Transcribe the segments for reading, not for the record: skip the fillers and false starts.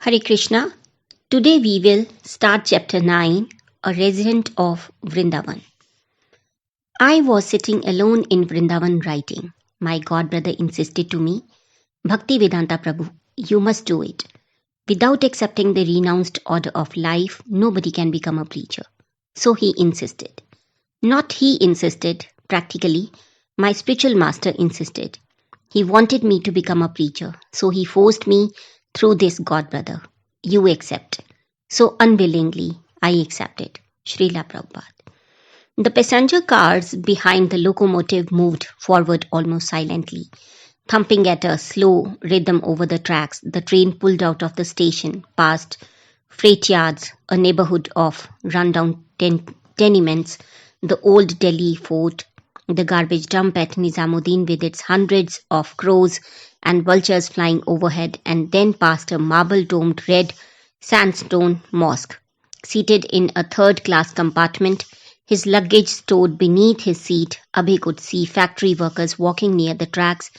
Hare Krishna. Today we will start chapter 9, A Resident of Vrindavan. I was sitting alone in Vrindavan writing. My godbrother insisted to me, Bhaktivedanta Prabhu, you must do it. Without accepting the renounced order of life, nobody can become a preacher. So he insisted. Not he insisted, practically, my spiritual master insisted. He wanted me to become a preacher, so he forced me through this godbrother. You accept. So unwillingly, I accepted. Srila Prabhupada. The passenger cars behind the locomotive moved forward almost silently. Thumping at a slow rhythm over the tracks, the train pulled out of the station, past freight yards, a neighborhood of rundown tenements, the old Delhi fort, the garbage dump at Nizamuddin with its hundreds of crows and vultures flying overhead, and then past a marble-domed red sandstone mosque. Seated in a third-class compartment, his luggage stored beneath his seat, Abhay could see factory workers walking near the tracks,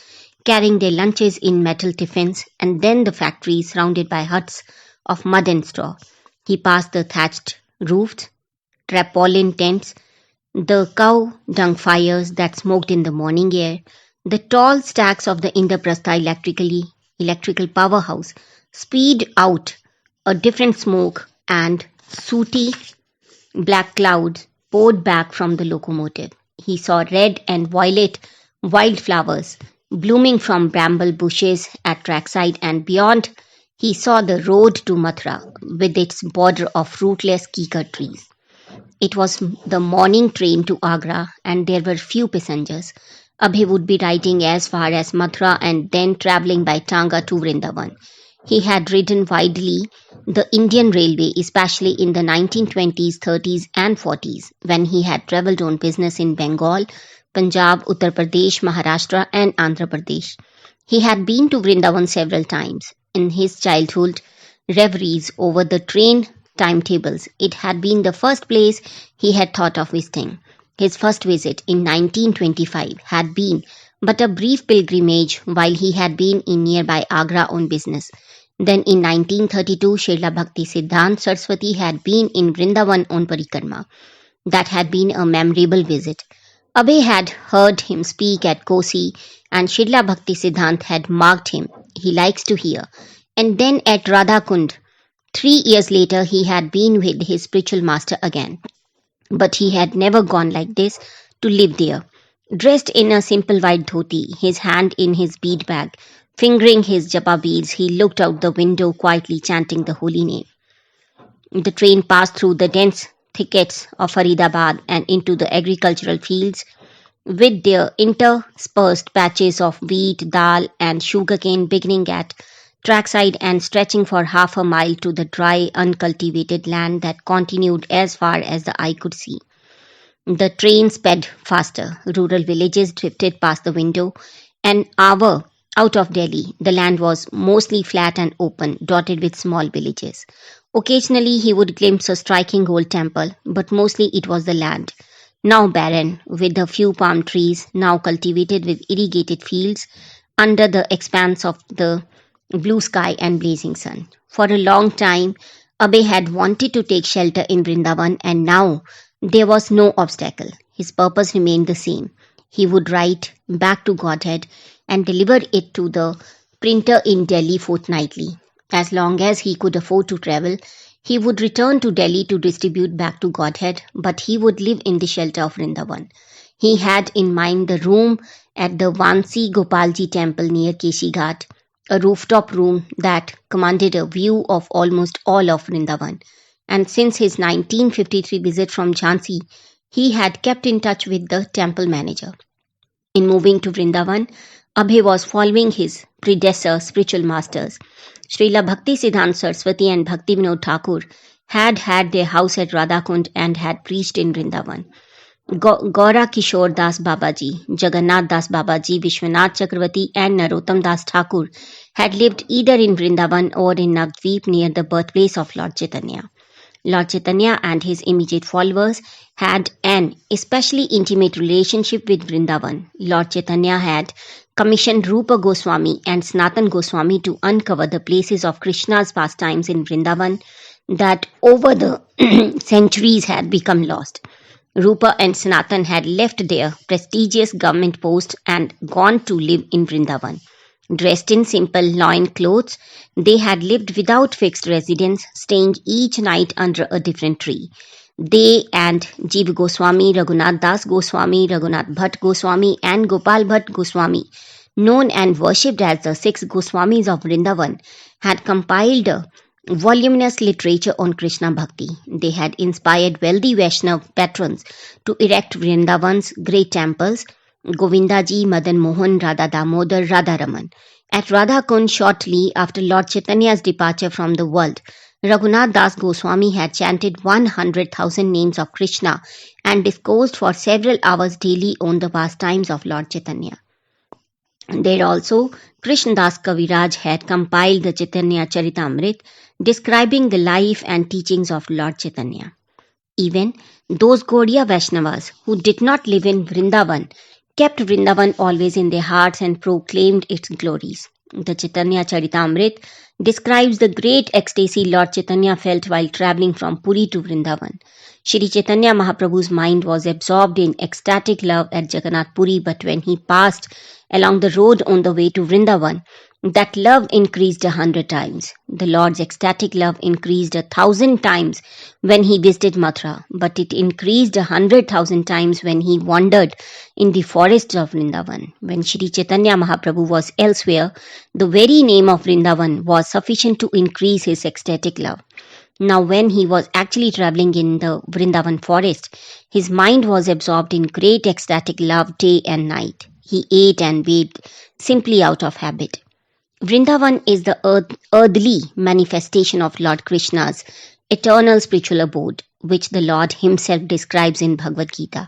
carrying their lunches in metal tiffins, and then the factory surrounded by huts of mud and straw. He passed the thatched roofs, tarpaulin tents, the cow dung fires that smoked in the morning air, the tall stacks of the Indraprastha electrical powerhouse spewed out a different smoke, and sooty black clouds poured back from the locomotive. He saw red and violet wildflowers blooming from bramble bushes at trackside, and beyond he saw the road to Mathura with its border of fruitless kikar trees. It was the morning train to Agra, and there were few passengers. Abhay would be riding as far as Mathura and then travelling by Tanga to Vrindavan. He had ridden widely the Indian Railway, especially in the 1920s, 30s and 40s, when he had travelled on business in Bengal, Punjab, Uttar Pradesh, Maharashtra and Andhra Pradesh. He had been to Vrindavan several times. In his childhood reveries over the train timetables, it had been the first place he had thought of visiting. His first visit in 1925 had been but a brief pilgrimage while he had been in nearby Agra on business. Then in 1932, Srila Bhakti Siddhanta Saraswati had been in Vrindavan on parikrama. That had been a memorable visit. Abhay had heard him speak at Kosi, and Srila Bhakti Siddhanta had marked him. He likes to hear. And then at Radha Kund, 3 years later, he had been with his spiritual master again. But he had never gone like this to live there. Dressed in a simple white dhoti, his hand in his bead bag, fingering his japa beads, he looked out the window quietly chanting the holy name. The train passed through the dense thickets of Faridabad and into the agricultural fields with their interspersed patches of wheat, dal and sugarcane beginning at trackside and stretching for half a mile to the dry, uncultivated land that continued as far as the eye could see. The train sped faster. Rural villages drifted past the window. An hour out of Delhi, the land was mostly flat and open, dotted with small villages. Occasionally he would glimpse a striking old temple, but mostly it was the land, now barren, with a few palm trees, now cultivated with irrigated fields, under the expanse of the blue sky and blazing sun. For a long time, Abhay had wanted to take shelter in Vrindavan, and now there was no obstacle. His purpose remained the same. He would write back to Godhead and deliver it to the printer in Delhi fortnightly. As long as he could afford to travel, he would return to Delhi to distribute back to Godhead, but he would live in the shelter of Vrindavan. He had in mind the room at the Vansi Gopalji temple near Keshi Ghat, a rooftop room that commanded a view of almost all of Vrindavan. And since his 1953 visit from Jhansi, he had kept in touch with the temple manager. In moving to Vrindavan, Abhay was following his predecessor spiritual masters. Srila Bhakti Siddhanta Saraswati and Bhakti Vinod Thakur had their house at Radhakund and had preached in Vrindavan. Gaura Kishore Das Babaji, Jagannath Das Babaji, Vishwanath Chakravarti and Narottam Das Thakur had lived either in Vrindavan or in Navadvip near the birthplace of Lord Chaitanya. Lord Chaitanya and his immediate followers had an especially intimate relationship with Vrindavan. Lord Chaitanya had commissioned Rupa Goswami and Sanatan Goswami to uncover the places of Krishna's pastimes in Vrindavan that over the centuries had become lost. Rupa and Sanatan had left their prestigious government posts and gone to live in Vrindavan. Dressed in simple loin clothes, they had lived without fixed residence, staying each night under a different tree. They and Jiva Goswami, Raghunath Das Goswami, Raghunath Bhatt Goswami, and Gopal Bhatt Goswami, known and worshipped as the six Goswamis of Vrindavan, had compiled a voluminous literature on Krishna Bhakti. They had inspired wealthy Vaishnava patrons to erect Vrindavan's great temples, Govindaji, Madan Mohan, Radha Damodar, Radharaman. At Radha Kund, shortly after Lord Chaitanya's departure from the world, Raghunath Das Goswami had chanted 100,000 names of Krishna and discoursed for several hours daily on the pastimes of Lord Chaitanya. There also, Krishnadas Kaviraj had compiled the Chaitanya Charitamrit, describing the life and teachings of Lord Chaitanya. Even those Gaudiya Vaishnavas who did not live in Vrindavan kept Vrindavan always in their hearts and proclaimed its glories. The Chaitanya Charitamrit describes the great ecstasy Lord Chaitanya felt while travelling from Puri to Vrindavan. Shri Chaitanya Mahaprabhu's mind was absorbed in ecstatic love at Jagannath Puri, but when he passed along the road on the way to Vrindavan, that love increased 100 times. The Lord's ecstatic love increased 1,000 times when he visited Mathura, but it increased 100,000 times when he wandered in the forests of Vrindavan. When Shri Chaitanya Mahaprabhu was elsewhere, the very name of Vrindavan was sufficient to increase his ecstatic love. Now, when he was actually travelling in the Vrindavan forest, his mind was absorbed in great ecstatic love day and night. He ate and bathed simply out of habit. Vrindavan is the earthly manifestation of Lord Krishna's eternal spiritual abode, which the Lord himself describes in Bhagavad Gita.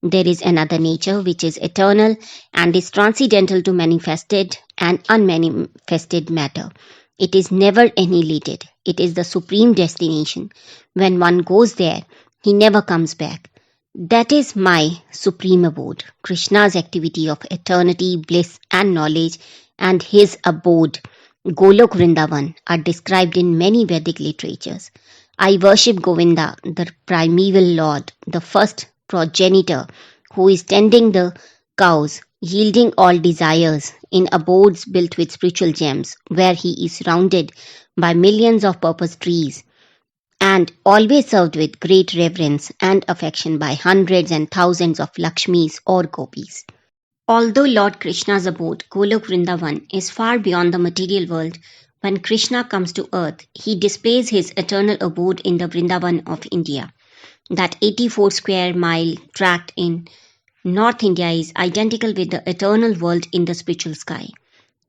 There is another nature which is eternal and is transcendental to manifested and unmanifested matter. It is never annihilated. It is the supreme destination. When one goes there, he never comes back. That is my supreme abode, Krishna's activity of eternity, bliss and knowledge, and his abode, Golok Vrindavan, are described in many Vedic literatures. I worship Govinda, the primeval Lord, the first progenitor, who is tending the cows, yielding all desires, in abodes built with spiritual gems, where he is surrounded by millions of purpose trees, and always served with great reverence and affection by hundreds and thousands of Lakshmis or Gopis. Although Lord Krishna's abode, Golok Vrindavan, is far beyond the material world, when Krishna comes to earth, he displays his eternal abode in the Vrindavan of India. That 84 square mile tract in North India is identical with the eternal world in the spiritual sky.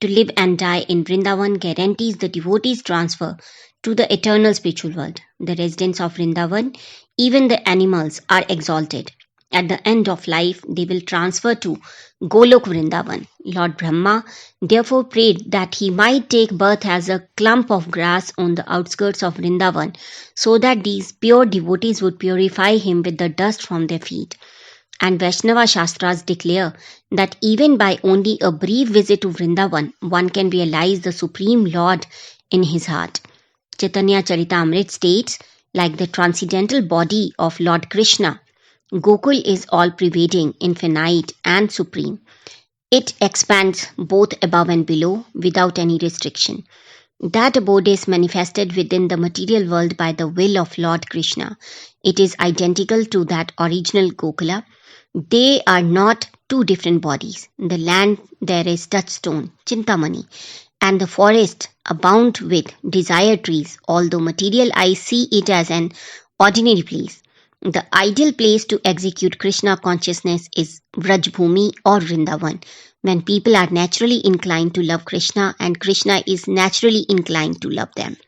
To live and die in Vrindavan guarantees the devotee's transfer to the eternal spiritual world. The residents of Vrindavan, even the animals, are exalted. At the end of life, they will transfer to Golok Vrindavan. Lord Brahma therefore prayed that he might take birth as a clump of grass on the outskirts of Vrindavan, so that these pure devotees would purify him with the dust from their feet. And Vaishnava Shastras declare that even by only a brief visit to Vrindavan, one can realize the Supreme Lord in his heart. Chaitanya Charitamrit states, like the transcendental body of Lord Krishna, Gokul is all-pervading, infinite and supreme. It expands both above and below without any restriction. That abode is manifested within the material world by the will of Lord Krishna. It is identical to that original Gokula. They are not two different bodies. The land there is touchstone, Chintamani, and the forest abound with desire trees, although material eyes see it as an ordinary place. The ideal place to execute Krishna consciousness is Vrajbhumi or Vrindavan, when people are naturally inclined to love Krishna and Krishna is naturally inclined to love them.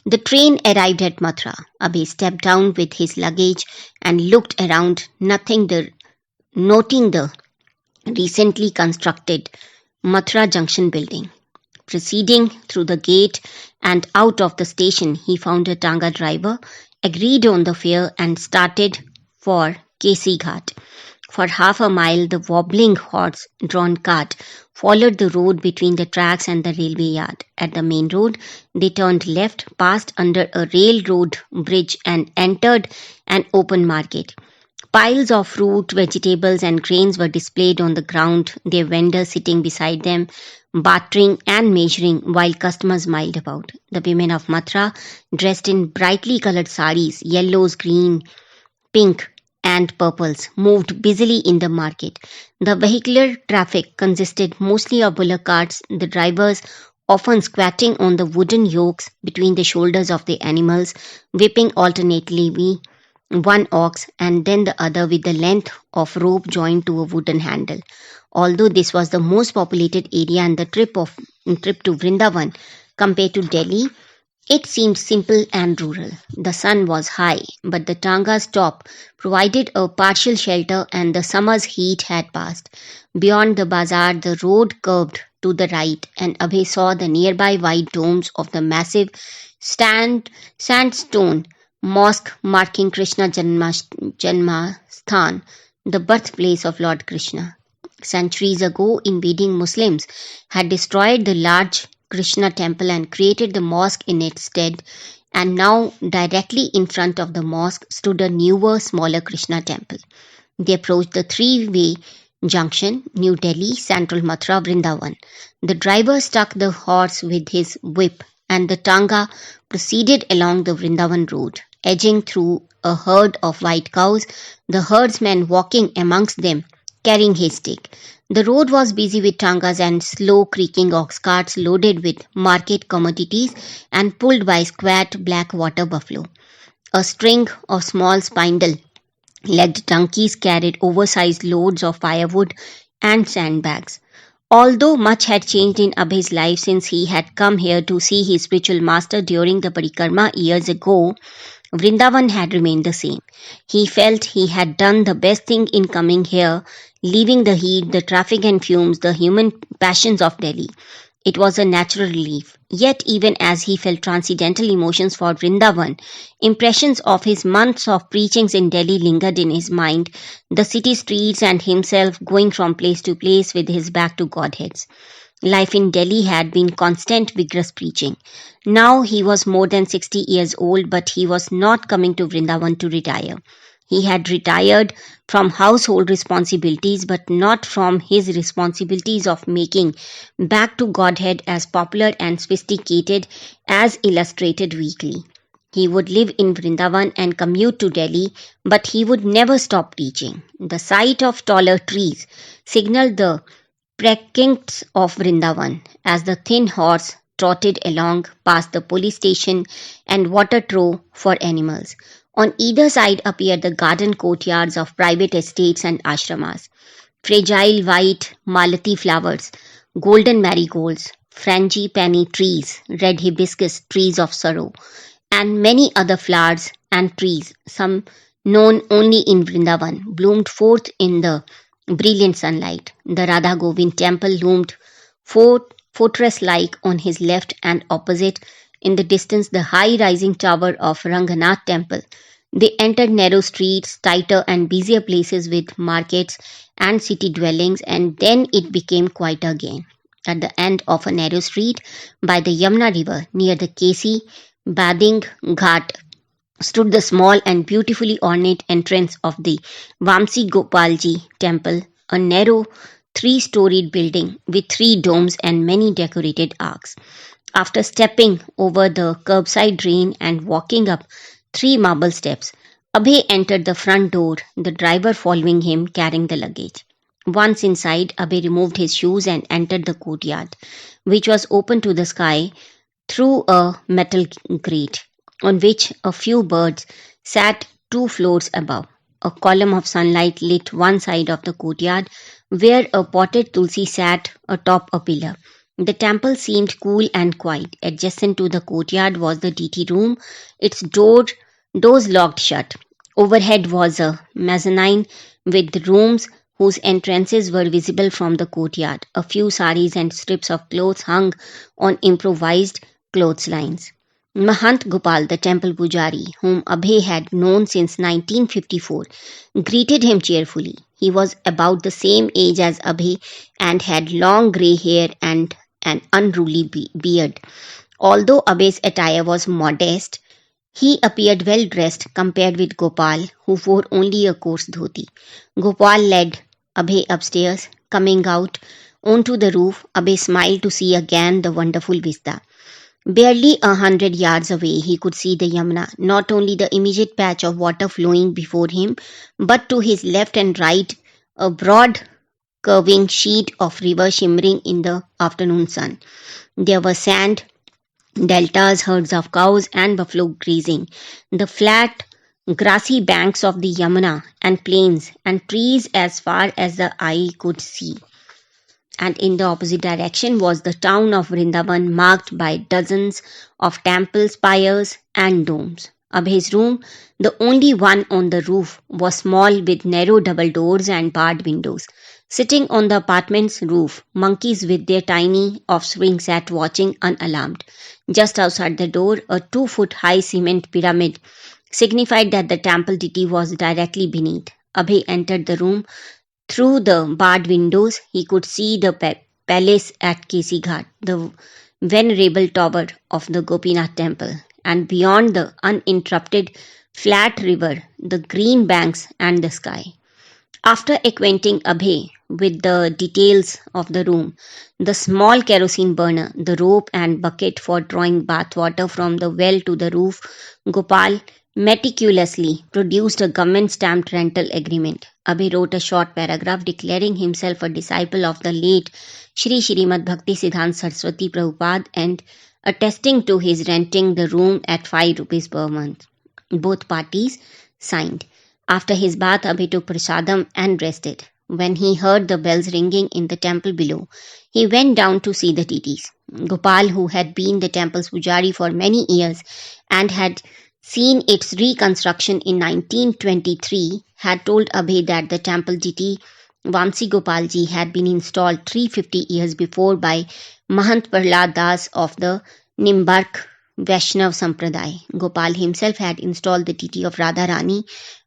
The train arrived at Mathura. Abhay stepped down with his luggage and looked around, noting the recently constructed Mathura Junction building. Proceeding through the gate and out of the station, he found a tanga driver, agreed on the fare and started for Kesi Ghat. For half a mile, the wobbling horse-drawn cart followed the road between the tracks and the railway yard. At the main road, they turned left, passed under a railroad bridge, and entered an open market. Piles of fruit, vegetables, and grains were displayed on the ground, their vendors sitting beside them, bartering and measuring while customers miled about. The women of Mathura, dressed in brightly colored saris, yellows, green, pink, and purples, moved busily in the market. The vehicular traffic consisted mostly of bullock carts, the drivers often squatting on the wooden yokes between the shoulders of the animals, whipping alternately one ox and then the other with the length of rope joined to a wooden handle. Although this was the most populated area and the trip to Vrindavan compared to Delhi, it seemed simple and rural. The sun was high, but the Tanga's top provided a partial shelter and the summer's heat had passed. Beyond the bazaar, the road curved to the right, and Abhay saw the nearby white domes of the massive sandstone mosque marking Krishna Janmasthan, the birthplace of Lord Krishna. Centuries ago, invading Muslims had destroyed the large Krishna temple and created the mosque in its stead, and now directly in front of the mosque stood a newer, smaller Krishna temple. They approached the three-way junction, New Delhi, Central Mathura, Vrindavan. The driver struck the horse with his whip, and the Tanga proceeded along the Vrindavan road, edging through a herd of white cows, the herdsman walking amongst them, carrying his stick. The road was busy with tangas and slow creaking ox carts loaded with market commodities and pulled by squat black water buffalo. A string of small spindle-legged donkeys carried oversized loads of firewood and sandbags. Although much had changed in Abhay's life since he had come here to see his spiritual master during the parikrama years ago, Vrindavan had remained the same. He felt he had done the best thing in coming here, leaving the heat, the traffic and fumes, the human passions of Delhi. It was a natural relief. Yet even as he felt transcendental emotions for Vrindavan, impressions of his months of preachings in Delhi lingered in his mind, the city streets and himself going from place to place with his back to Godheads. Life in Delhi had been constant vigorous preaching. Now he was more than 60 years old, but he was not coming to Vrindavan to retire. He had retired from household responsibilities, but not from his responsibilities of making back to Godhead as popular and sophisticated as illustrated weekly. He would live in Vrindavan and commute to Delhi, but he would never stop preaching. The sight of taller trees signaled the precincts of Vrindavan as the thin horse trotted along past the police station and water trough for animals. On either side appeared the garden courtyards of private estates and ashramas. Fragile white malati flowers, golden marigolds, frangipani trees, red hibiscus trees of sorrow, and many other flowers and trees, some known only in Vrindavan, bloomed forth in the brilliant sunlight. The Radha Govind Temple loomed fortress-like on his left, and opposite, in the distance, the high-rising tower of Ranganath Temple. They entered narrow streets, tighter and busier places with markets and city dwellings, and then it became quiet again. At the end of a narrow street by the Yamuna river near the Kesi bathing ghat stood the small and beautifully ornate entrance of the Vamsi Gopalji temple, a narrow three-storied building with 3 domes and many decorated arcs. After stepping over the curbside drain and walking up 3 marble steps, Abhay entered the front door, the driver following him carrying the luggage. Once inside, Abhay removed his shoes and entered the courtyard, which was open to the sky through a metal grate, on which a few birds sat 2 floors above. A column of sunlight lit one side of the courtyard, where a potted tulsi sat atop a pillar. The temple seemed cool and quiet. Adjacent to the courtyard was the deity room, its doors locked shut. Overhead was a mezzanine with rooms whose entrances were visible from the courtyard. A few saris and strips of clothes hung on improvised clotheslines. Mahant Gopal, the temple pujari, whom Abhay had known since 1954, greeted him cheerfully. He was about the same age as Abhay and had long grey hair and an unruly beard. Although Abhay's attire was modest, he appeared well dressed compared with Gopal, who wore only a coarse dhoti. Gopal led Abhay upstairs. Coming out onto the roof, Abhay smiled to see again the wonderful vista. Barely 100 yards away, he could see the Yamuna, not only the immediate patch of water flowing before him, but to his left and right, a broad curving sheet of river shimmering in the afternoon sun. There were sand, deltas, herds of cows, and buffalo grazing. The flat, grassy banks of the Yamuna, and plains, and trees as far as the eye could see. And in the opposite direction was the town of Vrindavan, marked by dozens of temple spires and domes. Abhay's room, the only one on the roof, was small with narrow double doors and barred windows. Sitting on the apartment's roof, monkeys with their tiny offspring sat watching unalarmed. Just outside the door, a 2-foot high cement pyramid signified that the temple deity was directly beneath. Abhay entered the room. Through the barred windows, he could see the palace at Kesi Ghat, the venerable tower of the Gopinath temple, and beyond the uninterrupted flat river, the green banks and the sky. After acquainting Abhay with the details of the room, the small kerosene burner, the rope and bucket for drawing bath water from the well to the roof, Gopal meticulously produced a government-stamped rental agreement. Abhay wrote a short paragraph declaring himself a disciple of the late Srimad Bhakti Siddhanta Saraswati Prabhupada and attesting to his renting the room at 5 rupees per month. Both parties signed. After his bath, Abhay took prasadam and rested. When he heard the bells ringing in the temple below, he went down to see the deities. Gopal, who had been the temple's pujari for many years and had seen its reconstruction in 1923, had told Abhay that the temple deity Vamsi Gopalji had been installed 350 years before by Mahant Prahlad Das of the Nimbark Vaishnav Sampradaya. Gopal himself had installed the deity of Radharani,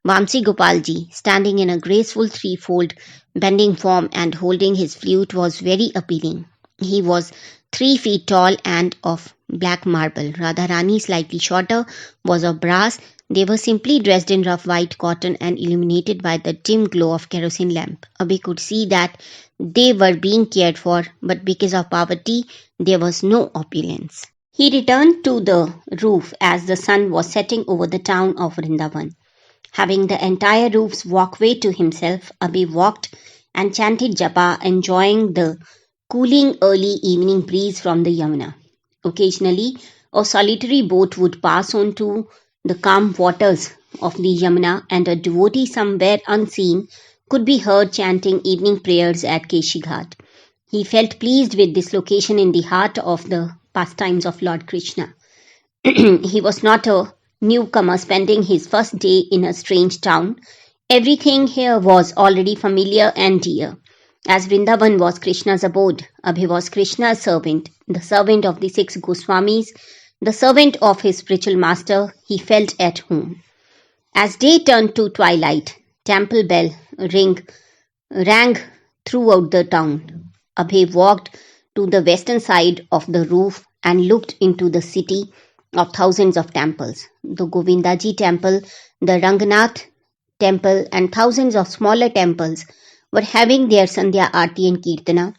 Vamsi Gopalji, standing in a graceful threefold bending form and holding his flute, was very appealing. He was 3 feet tall and of black marble. Radharani, slightly shorter, was of brass. They were simply dressed in rough white cotton and illuminated by the dim glow of kerosene lamp. Abhay could see that they were being cared for, but because of poverty, there was no opulence. He returned to the roof as the sun was setting over the town of Vrindavan. Having the entire roof's walkway to himself, Abhay walked and chanted japa, enjoying the cooling early evening breeze from the Yamuna. Occasionally, a solitary boat would pass on to the calm waters of the Yamuna, and a devotee somewhere unseen could be heard chanting evening prayers at Keshi Ghat. He felt pleased with this location in the heart of the pastimes of Lord Krishna. He was not a newcomer spending his first day in a strange town. Everything here was already familiar and dear. As Vrindavan was Krishna's abode, Abhay was Krishna's servant, the servant of the 6 Goswamis, the servant of his spiritual master. He felt at home. As day turned to twilight, temple bell rang throughout the town. Abhay walked to the western side of the roof and looked into the city of thousands of temples. The Govindaji temple, the Ranganath temple, and thousands of smaller temples were having their Sandhya Aarti and Kirtana,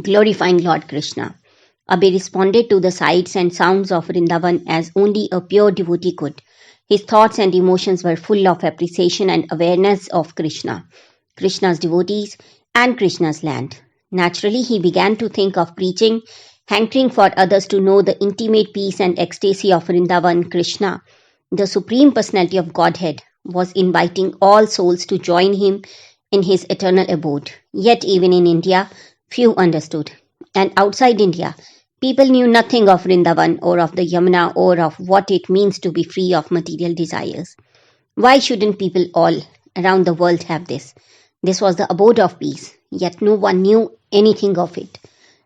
glorifying Lord Krishna. Abhay responded to the sights and sounds of Vrindavan as only a pure devotee could. His thoughts and emotions were full of appreciation and awareness of Krishna, Krishna's devotees, and Krishna's land. Naturally, he began to think of preaching, hankering for others to know the intimate peace and ecstasy of Vrindavan. Krishna, the Supreme Personality of Godhead, was inviting all souls to join him in his eternal abode. Yet even in India, few understood. And outside India, people knew nothing of Vrindavan or of the Yamuna or of what it means to be free of material desires. Why shouldn't people all around the world have this? This was the abode of peace, yet no one knew anything of it,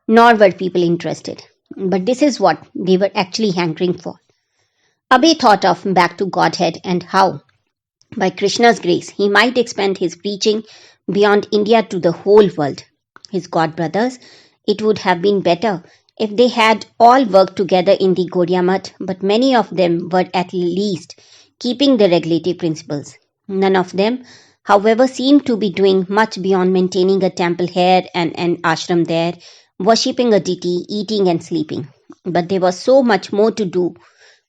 nor were people interested. But this is what they were actually hankering for. Abhay thought of back to Godhead and how, by Krishna's grace, he might expand his preaching beyond India to the whole world. His god brothers, it would have been better if they had all worked together in the Gaudiya Math, but many of them were at least keeping the regulative principles. None of them, however, seemed to be doing much beyond maintaining a temple here and an ashram there, worshipping a deity, eating and sleeping. But there was so much more to do,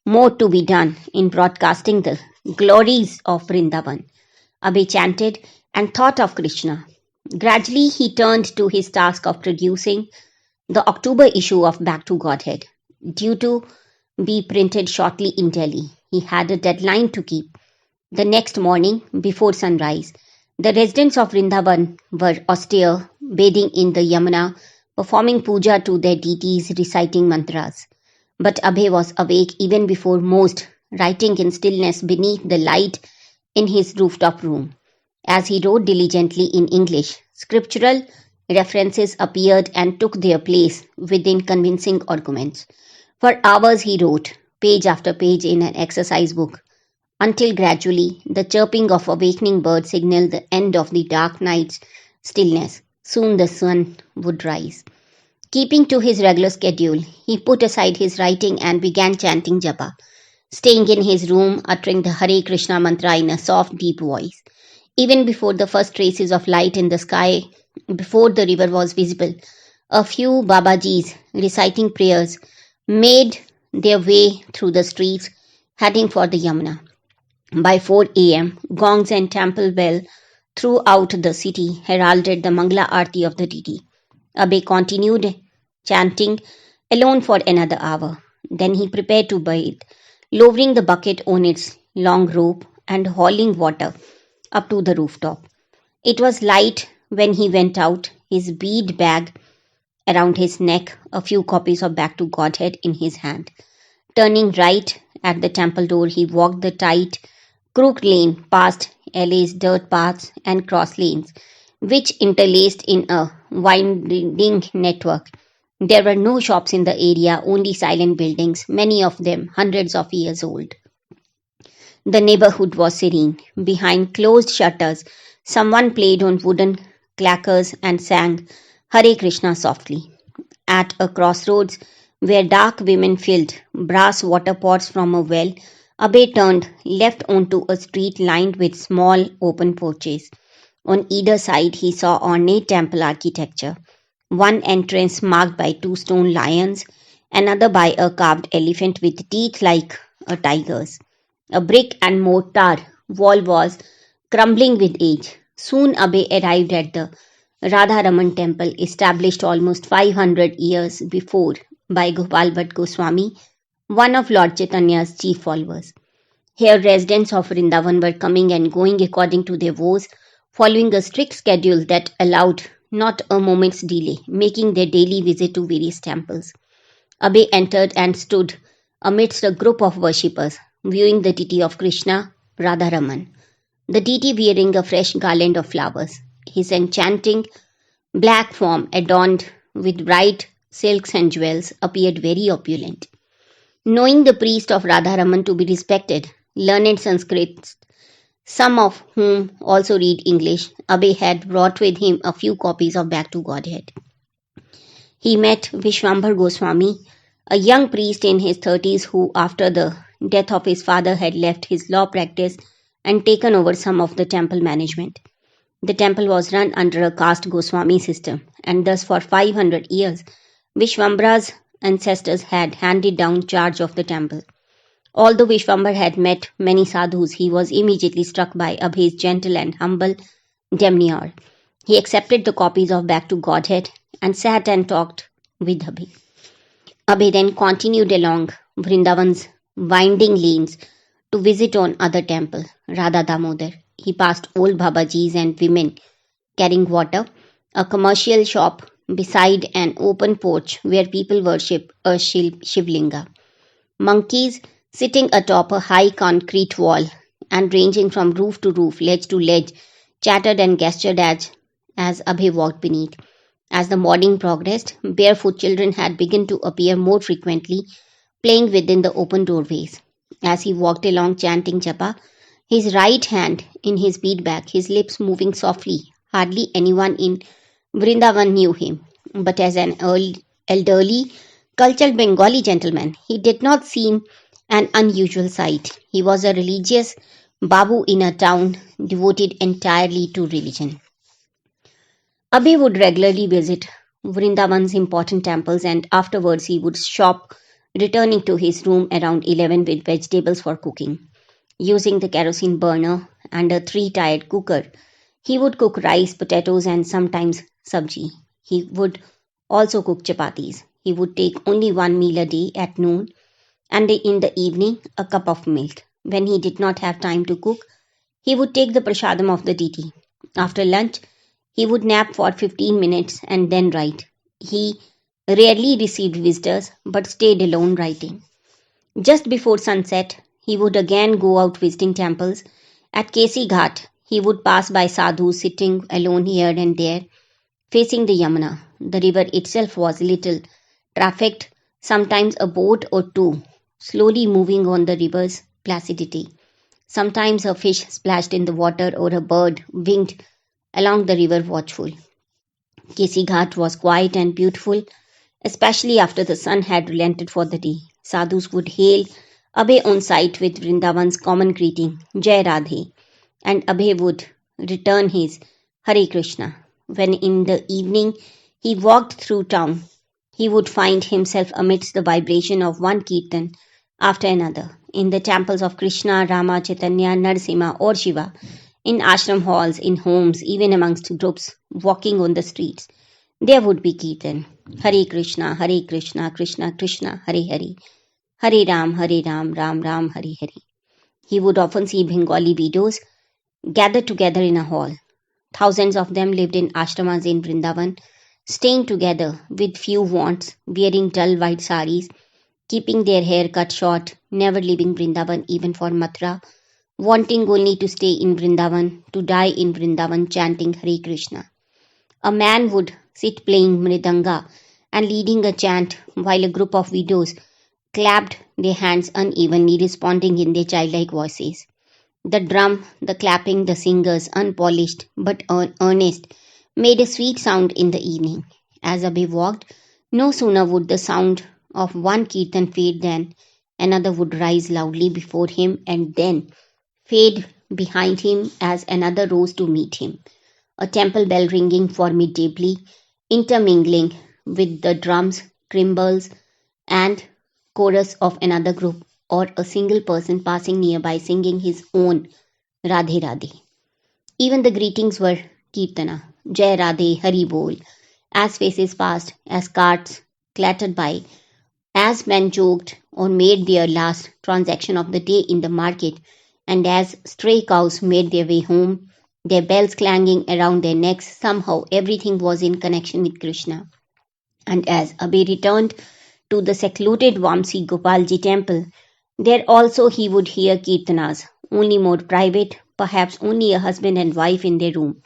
more to be done in broadcasting the glories of Vrindavan. Abhay chanted and thought of Krishna. Gradually, he turned to his task of producing the October issue of Back to Godhead, due to be printed shortly in Delhi. He had a deadline to keep. The next morning, before sunrise, the residents of Vrindavan were austere, bathing in the Yamuna, performing puja to their deities, reciting mantras. But Abhay was awake even before most, writing in stillness beneath the light in his rooftop room. As he wrote diligently in English, scriptural references appeared and took their place within convincing arguments. For hours he wrote, page after page in an exercise book, until gradually the chirping of awakening birds signaled the end of the dark night's stillness. Soon the sun would rise. Keeping to his regular schedule, he put aside his writing and began chanting japa, staying in his room, uttering the Hare Krishna mantra in a soft, deep voice. Even before the first traces of light in the sky, before the river was visible, a few Babajis reciting prayers made their way through the streets, heading for the Yamuna. By 4 a.m., gongs and temple bell throughout the city heralded the Mangala Aarti of the deity. Abhay continued chanting alone for another hour. Then he prepared to bathe, lowering the bucket on its long rope and hauling water up to the rooftop. It was light when he went out, his bead bag around his neck, a few copies of Back to Godhead in his hand. Turning right at the temple door, he walked the tight, crooked lane past alleys, dirt paths, and cross lanes, which interlaced in a winding network. There were no shops in the area, only silent buildings, many of them hundreds of years old. The neighborhood was serene. Behind closed shutters, someone played on wooden clackers and sang Hare Krishna softly. At a crossroads where dark women filled brass water pots from a well, Abhay turned left onto a street lined with small open porches. On either side he saw ornate temple architecture, one entrance marked by 2 stone lions, another by a carved elephant with teeth like a tiger's. A brick and mortar wall was crumbling with age. Soon Abhay arrived at the Radharaman Temple, established almost 500 years before by Prabhupada Goswami, one of Lord Chaitanya's chief followers. Here residents of Vrindavan were coming and going according to their vows, following a strict schedule that allowed not a moment's delay, making their daily visit to various temples. Abhay entered and stood amidst a group of worshippers, viewing the deity of Krishna, Radharaman, the deity wearing a fresh garland of flowers. His enchanting black form, adorned with bright silks and jewels, appeared very opulent. Knowing the priest of Radharaman to be respected, learned Sanskrit, some of whom also read English, Abhay had brought with him a few copies of Back to Godhead. He met Vishwambhar Goswami, a young priest in his 30s who, after the death of his father, had left his law practice and taken over some of the temple management. The temple was run under a caste Goswami system, and thus for 500 years, Vishwambhara's ancestors had handed down charge of the temple. Although Vishwambhar had met many sadhus, he was immediately struck by Abhay's gentle and humble demeanor. He accepted the copies of Back to Godhead and sat and talked with Abhay. Abhay then continued along Vrindavan's winding lanes to visit on other temple, Radha Damodar. He passed old Babajis and women carrying water, a commercial shop beside an open porch where people worship a Shivlinga, monkeys sitting atop a high concrete wall and ranging from roof to roof, ledge to ledge, chattered and gestured as Abhay walked beneath. As the morning progressed, barefoot children had begun to appear more frequently, playing within the open doorways. As he walked along chanting japa, his right hand in his bead bag, his lips moving softly, Hardly anyone in Vrindavan knew him, but as an elderly, cultured Bengali gentleman, he did not seem an unusual sight. He was a religious babu in a town devoted entirely to religion. Abhay would regularly visit Vrindavan's important temples and afterwards he would shop, returning to his room around 11 with vegetables for cooking. Using the kerosene burner and a three-tiered cooker, he would cook rice, potatoes, and sometimes sabji. He would also cook chapatis. He would take only one meal a day at noon and in the evening a cup of milk. When he did not have time to cook, he would take the prasadam of the deity. After lunch, he would nap for 15 minutes and then write. He rarely received visitors but stayed alone writing. Just before sunset, he would again go out visiting temples. At Kesi Ghat, he would pass by sadhus sitting alone here and there, facing the Yamuna. The river itself was little, trafficked, sometimes a boat or two, slowly moving on the river's placidity. Sometimes a fish splashed in the water or a bird winged along the river watchful. Kesi Ghat was quiet and beautiful, especially after the sun had relented for the day. Sadhus would hail Abhay on sight with Vrindavan's common greeting, Jai Radhe, and Abhay would return his Hare Krishna. When in the evening he walked through town, he would find himself amidst the vibration of one kirtan after another, in the temples of Krishna, Rama, Chaitanya, Narasimha, or Shiva, in ashram halls, in homes, even amongst groups walking on the streets. There would be kirtan. Hare Krishna, Krishna Krishna, Hare Hare. Hare Ram, Ram Ram, Hare Hare. He would often see Bengali widows gathered together in a hall. Thousands of them lived in ashramas in Vrindavan, staying together with few wants, wearing dull white saris, keeping their hair cut short, never leaving Vrindavan even for Mathura, wanting only to stay in Vrindavan, to die in Vrindavan chanting Hare Krishna. A man would sit playing mridanga and leading a chant while a group of widows clapped their hands unevenly, responding in their childlike voices. The drum, the clapping, the singers, unpolished but earnest, made a sweet sound in the evening. As Abhay walked, no sooner would the sound of one kirtan fade than another would rise loudly before him and then fade behind him as another rose to meet him. A temple bell ringing formidably, intermingling with the drums, timbrels, and chorus of another group, or a single person passing nearby singing his own Radhe Radhe. Even the greetings were Kirtana, Jai Radhe, Hari Bol, as faces passed, as carts clattered by, as men joked or made their last transaction of the day in the market, and as stray cows made their way home, their bells clanging around their necks, somehow everything was in connection with Krishna. And as Abhay returned to the secluded Vamsi Gopalji temple, there also he would hear kirtanas, only more private, perhaps only a husband and wife in their room.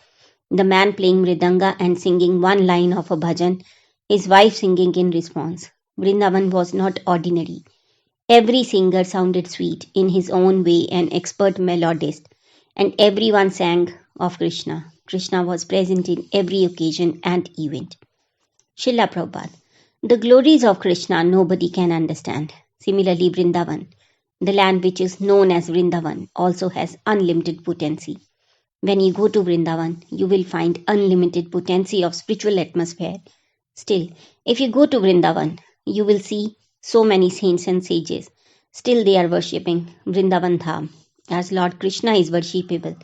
The man playing mridanga and singing one line of a bhajan, his wife singing in response. Vrindavan was not ordinary. Every singer sounded sweet, in his own way an expert melodist, and everyone sang of Krishna. Krishna was present in every occasion and event. Srila Prabhupada. The glories of Krishna nobody can understand. Similarly, Vrindavan, the land which is known as Vrindavan, also has unlimited potency. When you go to Vrindavan, you will find unlimited potency of spiritual atmosphere. Still, if you go to Vrindavan, you will see so many saints and sages. Still they are worshipping Vrindavan Dham, as Lord Krishna is worshipable.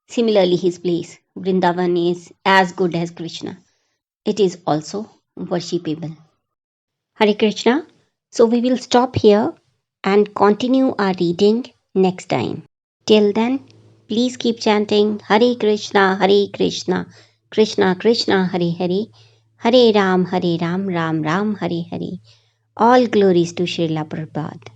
Similarly, his place, Vrindavan, is as good as Krishna. It is also worshipable. Hare Krishna. So we will stop here and continue our reading next time. Till then, please keep chanting Hare Krishna, Krishna Krishna, Hare Hare, Hare Ram, Ram Ram, Hare Hare. All glories to Srila Prabhupada.